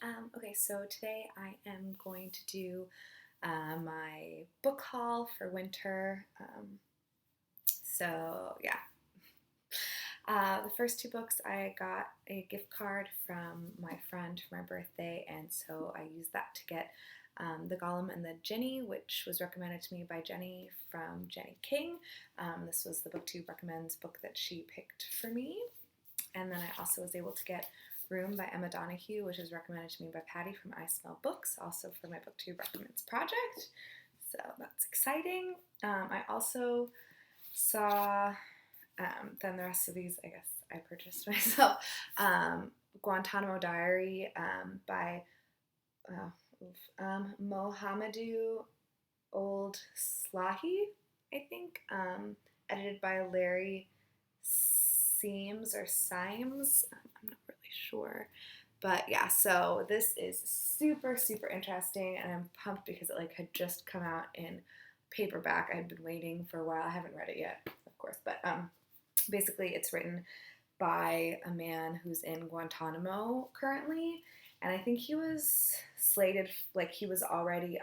Okay, so today I am going to do my book haul for winter. Yeah, the first two books I got a gift card from my friend for my birthday, and so I used that to get The Golem and the Jinny, which was recommended to me by Jenny from Jenny King. This was the BookTube Recommends book that she picked for me. And then I also was able to get Room by Emma Donoghue, which was recommended to me by Patty from I Smell Books, also for my BookTube Recommends project. So that's exciting. I also saw, then the rest of these, I guess I purchased myself, Guantanamo Diary by Mohamedou Old Slahi, I think, edited by Larry Seams or Symes. I'm not really sure. But yeah, so this is super, super interesting, and I'm pumped because it had just come out in paperback. I had been waiting for a while. I haven't read it yet, of course, but basically it's written by a man who's in Guantanamo currently, and I think he was slated, he was already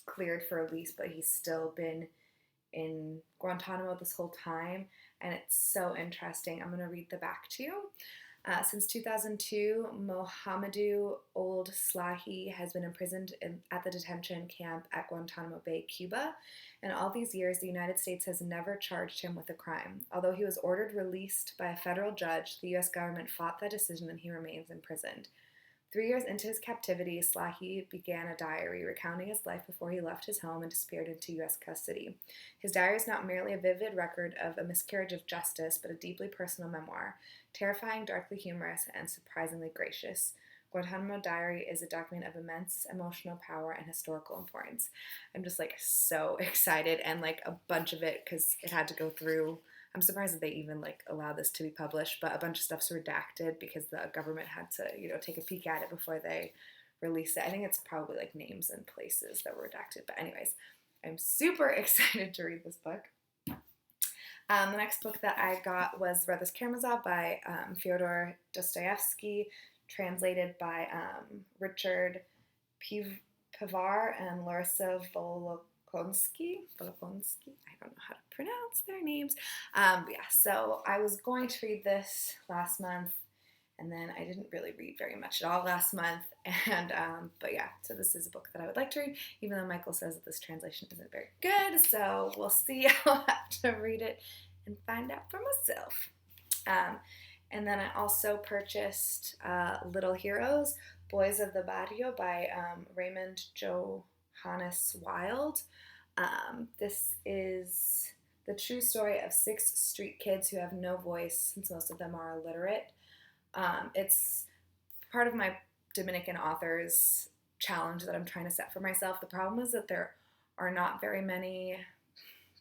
cleared for release, but he's still been in Guantanamo this whole time, and it's so interesting. I'm going to read the back to you. Since 2002, Mohamedou Old Slahi has been imprisoned at the detention camp at Guantanamo Bay, Cuba. In all these years, the United States has never charged him with a crime. Although he was ordered released by a federal judge, the U.S. government fought that decision and he remains imprisoned. 3 years into his captivity, Slahi began a diary recounting his life before he left his home and disappeared into U.S. custody. His diary is not merely a vivid record of a miscarriage of justice, but a deeply personal memoir, terrifying, darkly humorous, and surprisingly gracious. Guantanamo Diary is a document of immense emotional power and historical importance. I'm just so excited, and a bunch of it, because it had to go through. I'm surprised that they even allow this to be published, but a bunch of stuff's redacted because the government had to, take a peek at it before they release it. I think it's probably names and places that were redacted. But anyways, I'm super excited to read this book. The next book that I got was Brothers Karamazov by Fyodor Dostoevsky, translated by Richard Pivar and Larissa Volokonsky. I don't know how to pronounce their names. So I was going to read this last month, and then I didn't really read very much at all last month. And so this is a book that I would like to read, even though Michael says that this translation isn't very good. So we'll see. I'll have to read it and find out for myself. And then I also purchased Little Heroes, Boys of the Barrio by Raymond Johannes Wild. This is the true story of 6 street kids who have no voice, since most of them are illiterate. It's part of my Dominican authors challenge that I'm trying to set for myself. The problem is that there are not very many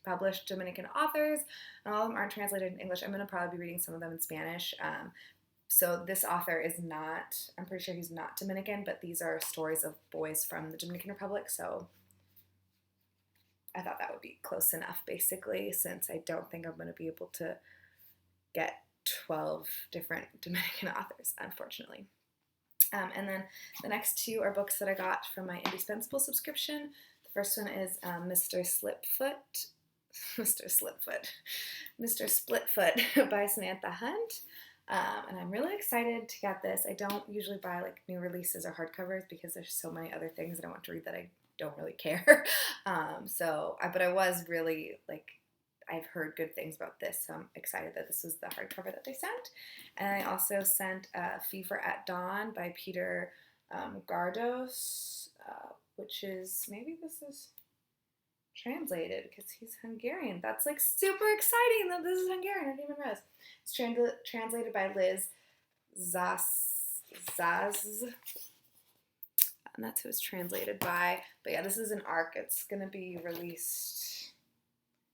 published Dominican authors, and all of them aren't translated in English. I'm going to probably be reading some of them in Spanish. So this author is not, I'm pretty sure he's not Dominican, but these are stories of boys from the Dominican Republic, so I thought that would be close enough, basically, since I don't think I'm going to be able to get 12 different Dominican authors, unfortunately. And then the next two are books that I got from my Indispensable subscription. The first one is Mr. Splitfoot by Samantha Hunt. And I'm really excited to get this. I don't usually buy new releases or hardcovers because there's so many other things that I want to read that I don't really care. But I was really I've heard good things about this, so I'm excited that this was the hardcover that they sent. And I also sent Fever at Dawn by Peter Gardos, which is, maybe this is translated because he's Hungarian. That's super exciting that this is Hungarian. I didn't even realize. It's translated by Liz Zaz. And that's who it's translated by. But yeah, this is an ARC. It's going to be released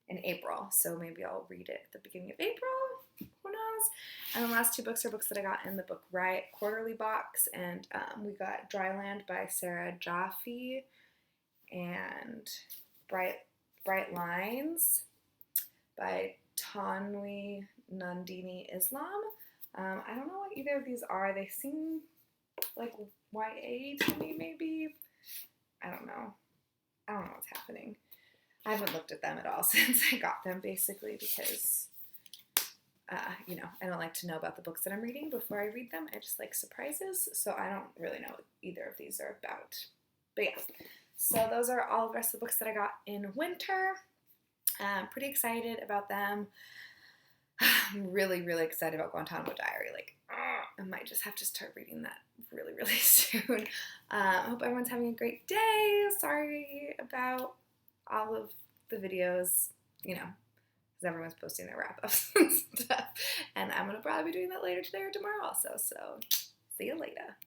in April, so maybe I'll read it at the beginning of April. Who knows? And the last two books are books that I got in the Book Riot quarterly box, and we got Dryland by Sarah Jaffe and Bright Lines by Tanwi Nandini Islam. I don't know what either of these are. They seem like YA to me, maybe. I don't know. I don't know what's happening. I haven't looked at them at all since I got them, basically, because, I don't like to know about the books that I'm reading before I read them. I just like surprises, so I don't really know what either of these are about. But yeah, so those are all the rest of the books that I got in winter. I'm pretty excited about them. I'm really, really excited about Guantanamo Diary. Like, I might just have to start reading that really, really soon. I hope everyone's having a great day. Sorry about all of the videos, because everyone's posting their wrap-ups and stuff. And I'm going to probably be doing that later today or tomorrow also. So, see you later.